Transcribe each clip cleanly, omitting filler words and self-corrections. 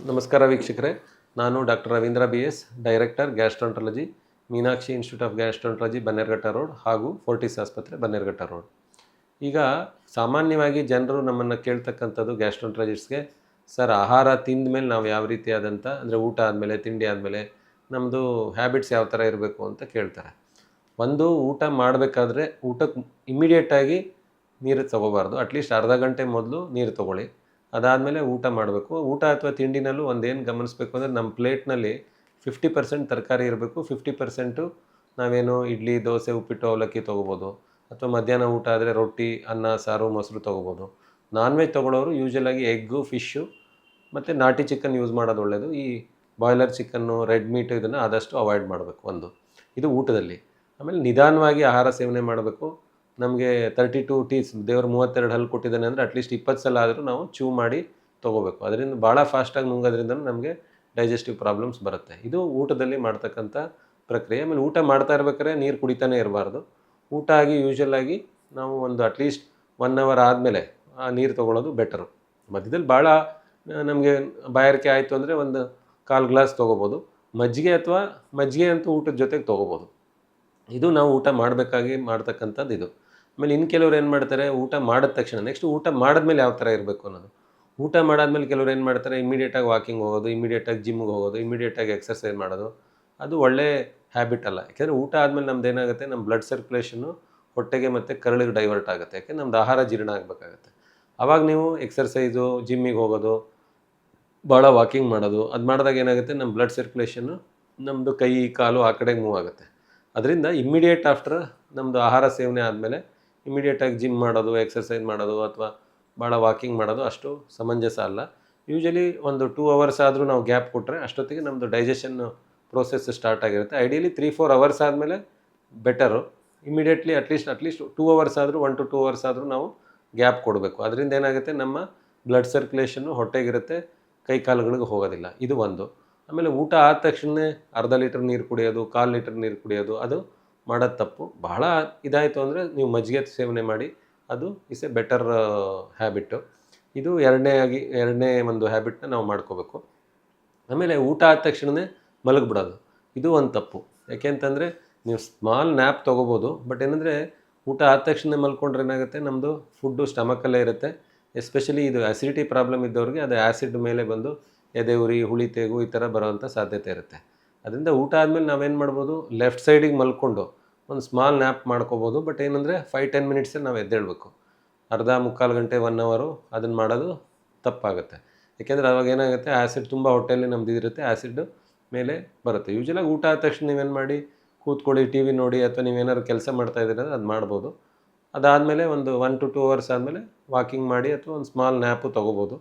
ನಮಸ್ಕಾರ ವೀಕ್ಷಕರೇ, ನಾನು doctor Ravindra BS, director gastroenterology, Meenakshi institute of gastroenterology, Bannerghatta road ಹಾಗೂ ಫೋರ್ಟಿಸ್ ಆಸ್ಪತ್ರೆ, ಬನ್ನೇರುಘಟ್ಟ ರೋಡ್. ಈಗ ಸಾಮಾನ್ಯವಾಗಿ ಜನರು ನಮ್ಮನ್ನು ಕೇಳ್ತಕ್ಕಂಥದ್ದು ಗ್ಯಾಸ್ಟ್ರಾಂಟ್ರಾಲಜಿಸ್ಟ್ಗೆ, ಸರ್ ಆಹಾರ ತಿಂದ ಮೇಲೆ ನಾವು ಯಾವ ರೀತಿಯಾದಂಥ ಅಂದರೆ ಊಟ ಆದಮೇಲೆ ತಿಂಡಿ ಆದಮೇಲೆ ನಮ್ಮದು ಹ್ಯಾಬಿಟ್ಸ್ ಯಾವ ಥರ ಇರಬೇಕು ಅಂತ ಕೇಳ್ತಾರೆ. ಒಂದು ಊಟ ಮಾಡಬೇಕಾದ್ರೆ ಊಟಕ್ಕೆ ಇಮ್ಮಿಡಿಯೇಟಾಗಿ ನೀರು ತೊಗೋಬಾರ್ದು. ಅಟ್ಲೀಸ್ಟ್ ಅರ್ಧ ಗಂಟೆ ಮೊದಲು ನೀರು ತೊಗೊಳ್ಳಿ. ಅದಾದಮೇಲೆ ಊಟ ಮಾಡಬೇಕು. ಊಟ ಅಥವಾ ತಿಂಡಿನಲ್ಲೂ ಒಂದೇನು ಗಮನಿಸಬೇಕು ಅಂದರೆ ನಮ್ಮ ಪ್ಲೇಟ್ನಲ್ಲಿ 50% ತರಕಾರಿ ಇರಬೇಕು, 50% ನಾವೇನು ಇಡ್ಲಿ, ದೋಸೆ, ಉಪ್ಪಿಟ್ಟು, ಅವಲಕ್ಕಿ ತೊಗೋಬೋದು. ಅಥವಾ ಮಧ್ಯಾಹ್ನ ಊಟ ಆದರೆ ರೊಟ್ಟಿ, ಅನ್ನ, ಸಾರು, ಮೊಸರು ತೊಗೋಬೋದು. ನಾನ್ ವೆಜ್ ತೊಗೊಳ್ಳೋರು ಯೂಶಲಾಗಿ ಎಗ್ಗು, ಫಿಶ್ಶು ಮತ್ತು ನಾಟಿ ಚಿಕನ್ ಯೂಸ್ ಮಾಡೋದು ಒಳ್ಳೆಯದು. ಈ ಬಾಯ್ಲರ್ ಚಿಕನ್ನು, ರೆಡ್ ಮೀಟು ಇದನ್ನು ಆದಷ್ಟು ಅವಾಯ್ಡ್ ಮಾಡಬೇಕು. ಇದು ಊಟದಲ್ಲಿ. ಆಮೇಲೆ ನಿಧಾನವಾಗಿ ಆಹಾರ ಸೇವನೆ ಮಾಡಬೇಕು. ನಮಗೆ 32 ಟೀಸ್ ದೇವರು 32 ಹಲ್ಲು ಕೊಟ್ಟಿದ್ದಾನೆ ಅಂದರೆ ಅಟ್ಲೀಸ್ಟ್ 20 ಸಲ ಆದರೂ ನಾವು ಚೂ ಮಾಡಿ ತೊಗೋಬೇಕು. ಅದರಿಂದ ಭಾಳ ಫಾಸ್ಟಾಗಿ ನುಂಗೋದ್ರಿಂದ ನಮಗೆ ಡೈಜೆಸ್ಟಿವ್ ಪ್ರಾಬ್ಲಮ್ಸ್ ಬರುತ್ತೆ. ಇದು ಊಟದಲ್ಲಿ ಮಾಡ್ತಕ್ಕಂಥ ಪ್ರಕ್ರಿಯೆ. ಆಮೇಲೆ ಊಟ ಮಾಡ್ತಾ ಇರ್ಬೇಕಾದ್ರೆ ನೀರು ಕುಡಿತಾನೆ ಇರಬಾರ್ದು. ಊಟ ಆಗಿ ಯೂಶಲಾಗಿ ನಾವು ಒಂದು ಅಟ್ಲೀಸ್ಟ್ 1 ಅವರ್ ಆದಮೇಲೆ ಆ ನೀರು ತೊಗೊಳ್ಳೋದು ಬೆಟರು. ಮಧ್ಯದಲ್ಲಿ ಭಾಳ ನಮಗೆ ಬಾಯಾರಿಕೆ ಆಯಿತು ಅಂದರೆ ಒಂದು 1/4 ಗ್ಲಾಸ್ ತೊಗೋಬೋದು. ಮಜ್ಜಿಗೆ ಅಂತೂ ಊಟದ ಜೊತೆಗೆ ತೊಗೋಬೋದು. ಇದು ನಾವು ಊಟ ಮಾಡಬೇಕಾಗಿ ಮಾಡ್ತಕ್ಕಂಥದ್ದು ಇದು. ಆಮೇಲೆ ಇನ್ನು ಕೆಲವ್ರು ಏನು ಮಾಡ್ತಾರೆ, ಊಟ ಮಾಡಿದ ತಕ್ಷಣ ನೆಕ್ಸ್ಟ್ ಊಟ ಮಾಡಿದ್ಮೇಲೆ ಯಾವ ಥರ ಇರಬೇಕು ಅನ್ನೋದು. ಊಟ ಮಾಡಾದ್ಮೇಲೆ ಕೆಲವ್ರು ಏನು ಮಾಡ್ತಾರೆ, ಇಮಿಡಿಯೇಟಾಗಿ ವಾಕಿಂಗ್ ಹೋಗೋದು, ಇಮಿಡಿಯೇಟಾಗಿ ಜಿಮ್ಗೆ ಹೋಗೋದು, ಇಮಿಡಿಯೇಟಾಗಿ ಎಕ್ಸರ್ಸೈಸ್ ಮಾಡೋದು. ಅದು ಒಳ್ಳೆ ಹ್ಯಾಬಿಟ್ ಅಲ್ಲ. ಯಾಕೆಂದರೆ ಊಟ ಆದಮೇಲೆ ನಮ್ದು ಏನಾಗುತ್ತೆ, ನಮ್ಮ ಬ್ಲಡ್ ಸರ್ಕ್ಯುಲೇಷನ್ನು ಹೊಟ್ಟೆಗೆ ಮತ್ತು ಕರಳಿಗೆ ಡೈವರ್ಟ್ ಆಗುತ್ತೆ. ಯಾಕೆಂದರೆ ನಮ್ದು ಆಹಾರ ಜೀರ್ಣ ಆಗಬೇಕಾಗತ್ತೆ. ಆವಾಗ ನೀವು ಎಕ್ಸರ್ಸೈಸು, ಜಿಮ್ಮಿಗೆ ಹೋಗೋದು, ಭಾಳ ವಾಕಿಂಗ್ ಮಾಡೋದು, ಅದು ಮಾಡಿದಾಗ ಏನಾಗುತ್ತೆ, ನಮ್ಮ ಬ್ಲಡ್ ಸರ್ಕ್ಯುಲೇಷನ್ನು ನಮ್ಮದು ಕೈ ಕಾಲು ಆ ಕಡೆಗೆ ಮೂವ್ ಆಗುತ್ತೆ. ಅದರಿಂದ ಇಮ್ಮಿಡಿಯೇಟ್ ಆಫ್ಟರ್ ನಮ್ಮದು ಆಹಾರ ಸೇವನೆ ಆದಮೇಲೆ ಇಮಿಡಿಯೇಟಾಗಿ ಜಿಮ್ ಮಾಡೋದು, ಎಕ್ಸರ್ಸೈಸ್ ಮಾಡೋದು ಅಥವಾ ಭಾಳ ವಾಕಿಂಗ್ ಮಾಡೋದು ಅಷ್ಟು ಸಮಂಜಸ ಅಲ್ಲ. ಯೂಶಲಿ ಒಂದು 2 ಅವರ್ಸ್ ಆದರೂ ನಾವು ಗ್ಯಾಪ್ ಕೊಟ್ಟರೆ ಅಷ್ಟೊತ್ತಿಗೆ ನಮ್ಮದು ಡೈಜೆಷನ್ ಪ್ರೋಸೆಸ್ ಸ್ಟಾರ್ಟ್ ಆಗಿರುತ್ತೆ. ಐಡಿಯಲಿ 3-4 ಅವರ್ಸ್ ಆದಮೇಲೆ ಬೆಟರು. ಇಮಿಡಿಯೇಟ್ಲಿ ಅಟ್ಲೀಸ್ಟ್ 2 ಅವರ್ಸ್ ಆದರೂ 1 to 2 ಅವರ್ಸ್ ಆದರೂ ನಾವು ಗ್ಯಾಪ್ ಕೊಡಬೇಕು. ಅದರಿಂದ ಏನಾಗುತ್ತೆ, ನಮ್ಮ ಬ್ಲಡ್ ಸರ್ಕ್ಯುಲೇಷನ್ನು ಹೊಟ್ಟೆಗಿರುತ್ತೆ, ಕೈ ಕಾಲುಗಳಿಗೆ ಹೋಗೋದಿಲ್ಲ. ಇದು ಒಂದು. ಆಮೇಲೆ ಊಟ ಆದ ತಕ್ಷಣ ಅರ್ಧ ಲೀಟ್ರ್ ನೀರು ಕುಡಿಯೋದು, 1/4 ಲೀಟ್ರ್ ನೀರು ಕುಡಿಯೋದು ಅದು ಮಾಡೋದು ತಪ್ಪು. ಬಹಳ ಇದಾಯಿತು ಅಂದರೆ ನೀವು ಮಜ್ಜಿಗೆ ಸೇವನೆ ಮಾಡಿ. ಅದು ಇಸ್ ಎ ಬೆಟರ್ ಹ್ಯಾಬಿಟ್ಟು. ಇದು ಎರಡನೇ ಒಂದು ಹ್ಯಾಬಿಟ್ನ ನಾವು ಮಾಡ್ಕೋಬೇಕು. ಆಮೇಲೆ ಊಟ ಆದ ತಕ್ಷಣವೇ ಮಲಗಿಬಿಡೋದು, ಇದು ಒಂದು ತಪ್ಪು. ಯಾಕೆಂತಂದರೆ ನೀವು ಸ್ಮಾಲ್ ನ್ಯಾಪ್ ತೊಗೋಬೋದು, ಬಟ್ ಏನಂದರೆ ಊಟ ಆದ ತಕ್ಷಣ ಮಲ್ಕೊಂಡ್ರೆ ಏನಾಗುತ್ತೆ, ನಮ್ಮದು ಫುಡ್ಡು ಸ್ಟಮಕಲ್ಲೇ ಇರುತ್ತೆ. ಎಸ್ಪೆಷಲಿ ಇದು ಆ್ಯಸಿಡಿಟಿ ಪ್ರಾಬ್ಲಮ್ ಇದ್ದವ್ರಿಗೆ ಅದು ಆ್ಯಸಿಡ್ ಮೇಲೆ ಬಂದು ಎದೆ ಉರಿ, ಹುಳಿ ತೇಗು ಈ ಥರ ಬರೋವಂಥ ಸಾಧ್ಯತೆ ಇರುತ್ತೆ. ಅದರಿಂದ ಊಟ ಆದಮೇಲೆ ನಾವೇನು ಮಾಡ್ಬೋದು, ಲೆಫ್ಟ್ ಸೈಡಿಗೆ ಮಲ್ಕೊಂಡು ಒಂದು ಸ್ಮಾಲ್ ನ್ಯಾಪ್ ಮಾಡ್ಕೋಬೋದು. ಬಟ್ ಏನಂದರೆ 5-10 ಮಿನಿಟ್ಸಲ್ಲಿ ನಾವು ಎದ್ದೇಳಬೇಕು. ಅರ್ಧ ಮುಕ್ಕಾಲು ಗಂಟೆ 1 ಅವರು ಅದನ್ನು ಮಾಡೋದು ತಪ್ಪಾಗುತ್ತೆ. ಯಾಕೆಂದರೆ ಅವಾಗ ಏನಾಗುತ್ತೆ, ಆ್ಯಸಿಡ್ ತುಂಬ ಹೊಟ್ಟೆಯಲ್ಲಿ ನಮ್ದು ಇರುತ್ತೆ, ಆ್ಯಸಿಡ್ ಮೇಲೆ ಬರುತ್ತೆ. ಯೂಶಲಾಗಿ ಊಟ ಆದ ತಕ್ಷಣ ನೀವೇನು ಮಾಡಿ, ಕೂತ್ಕೊಳ್ಳಿ, ಟಿ ವಿ ನೋಡಿ, ಅಥವಾ ನೀವೇನಾದ್ರು ಕೆಲಸ ಮಾಡ್ತಾಯಿದ್ದೀರ ಅದು ಮಾಡ್ಬೋದು. ಅದಾದಮೇಲೆ ಒಂದು 1 to 2 ಅವರ್ಸ್ ಆದಮೇಲೆ ವಾಕಿಂಗ್ ಮಾಡಿ ಅಥವಾ ಒಂದು ಸ್ಮಾಲ್ ನ್ಯಾಪು ತೊಗೋಬೋದು.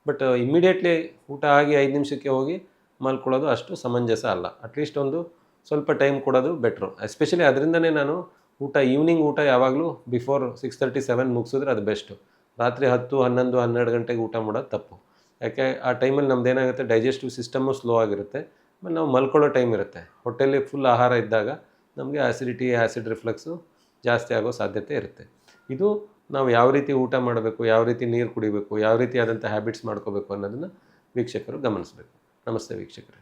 ಬಟ್ ಇಮ್ಮಿಡಿಯೇಟ್ಲಿ ಊಟ ಆಗಿ 5 ನಿಮಿಷಕ್ಕೆ ಹೋಗಿ ಮಲ್ಕೊಳ್ಳೋದು ಅಷ್ಟು ಸಮಂಜಸ ಅಲ್ಲ. ಅಟ್ಲೀಸ್ಟ್ ಒಂದು ಸ್ವಲ್ಪ ಟೈಮ್ ಕೊಡೋದು ಬೆಟ್ರು. ಎಸ್ಪೆಷಲಿ ಅದರಿಂದನೇ ನಾನು ಈವ್ನಿಂಗ್ ಊಟ ಯಾವಾಗಲೂ ಬಿಫೋರ್ 6:30-7 ಮುಗಿಸಿದ್ರೆ ಅದು ಬೆಸ್ಟು. ರಾತ್ರಿ 10, 11, 12 ಗಂಟೆಗೆ ಊಟ ಮಾಡೋದು ತಪ್ಪು. ಯಾಕೆ, ಆ ಟೈಮಲ್ಲಿ ನಮ್ದು ಏನಾಗುತ್ತೆ, ಡೈಜೆಸ್ಟಿವ್ ಸಿಸ್ಟಮು ಸ್ಲೋ ಆಗಿರುತ್ತೆ. ಆಮೇಲೆ ನಾವು ಮಲ್ಕೊಳ್ಳೋ ಟೈಮ್ ಇರುತ್ತೆ. ಹೊಟ್ಟೆಯಲ್ಲಿ ಫುಲ್ ಆಹಾರ ಇದ್ದಾಗ ನಮಗೆ ಆ್ಯಸಿಡಿಟಿ, ಆ್ಯಸಿಡ್ ರಿಫ್ಲಕ್ಸು ಜಾಸ್ತಿ ಆಗೋ ಸಾಧ್ಯತೆ ಇರುತ್ತೆ. ಇದು ನಾವು ಯಾವ ರೀತಿ ಊಟ ಮಾಡಬೇಕು, ಯಾವ ರೀತಿ ನೀರು ಕುಡಿಬೇಕು, ಯಾವ ರೀತಿಯಾದಂಥ ಹ್ಯಾಬಿಟ್ಸ್ ಮಾಡ್ಕೋಬೇಕು ಅನ್ನೋದನ್ನು ವೀಕ್ಷಕರು ಗಮನಿಸಬೇಕು. ನಮಸ್ತೆ ವೀಕ್ಷಕರೇ.